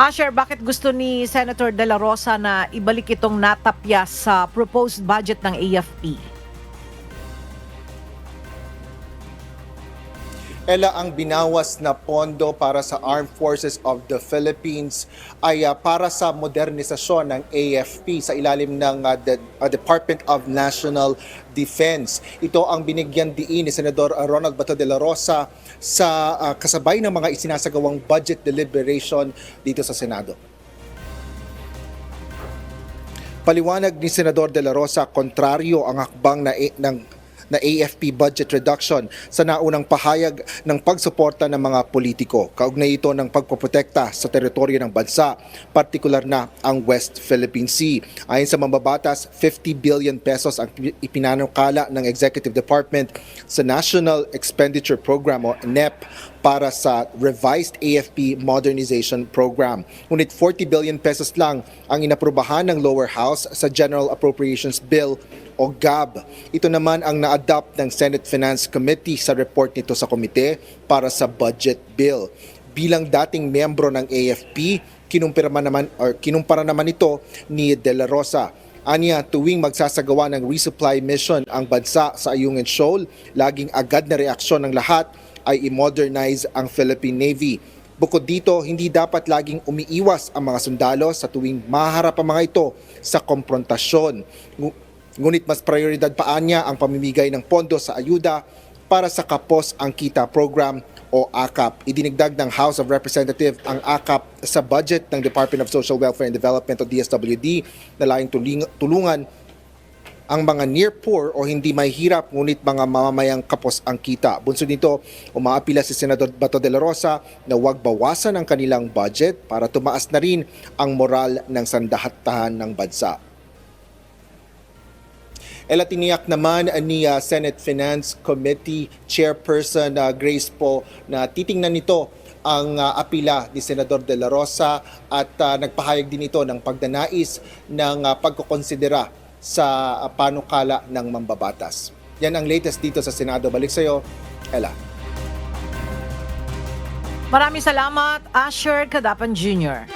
Asher, bakit gusto ni Senator De La Rosa na ibalik itong natapyas sa proposed budget ng AFP? Ella, ang binawas na pondo para sa Armed Forces of the Philippines ay para sa modernisasyon ng AFP sa ilalim ng Department of National Defense. Ito ang binigyan diin ni Senador Ronald Bato de la Rosa sa kasabay ng mga isinasagawang budget deliberation dito sa Senado. Paliwanag ni Senador de la Rosa, kontraryo ang hakbang na AFP budget reduction sa naunang pahayag ng pagsuporta ng mga politiko. Kaugnay ito ng pagpoprotekta sa teritoryo ng bansa, partikular na ang West Philippine Sea. Ayon sa mambabatas, 50 billion pesos ang ipinanukala ng Executive Department sa National Expenditure Program o NEP para sa revised AFP Modernization Program. Ngunit 40 billion pesos lang ang inaprubahan ng lower house sa General Appropriations Bill o GAB. Ito naman ang na-adopt ng Senate Finance Committee sa report nito sa komite para sa budget bill. Bilang dating miyembro ng AFP, kinumpara naman ito ni De La Rosa. Anya, tuwing magsasagawa ng resupply mission ang bansa sa Ayungin Shoal, laging agad na reaksyon ng lahat ay i-modernize ang Philippine Navy. Bukod dito, hindi dapat laging umiiwas ang mga sundalo sa tuwing maharap ang mga ito sa komprontasyon. Ngunit mas prioridad pa niya ang pamimigay ng pondo sa ayuda para sa Kapos ang Kita Program o AKAP. Idinigdag ng House of Representatives ang AKAP sa budget ng Department of Social Welfare and Development o DSWD na layong tulungan ang mga near poor o hindi may hirap ngunit mga mamamayang kapos ang kita. Bunsod nito, umaapila si Senador Bato de la Rosa na huwag bawasan ang kanilang budget para tumaas na rin ang moral ng sandahattahan ng bansa. Tiniyak naman ni Senate Finance Committee Chairperson Grace Poe na titingnan nito ang apila ni Senador De La Rosa at nagpahayag din ito ng pagdanais ng pagkukonsidera sa panukala ng mambabatas. Yan ang latest dito sa Senado. Balik sa iyo, Ella. Maraming salamat, Asher Cadapan Jr.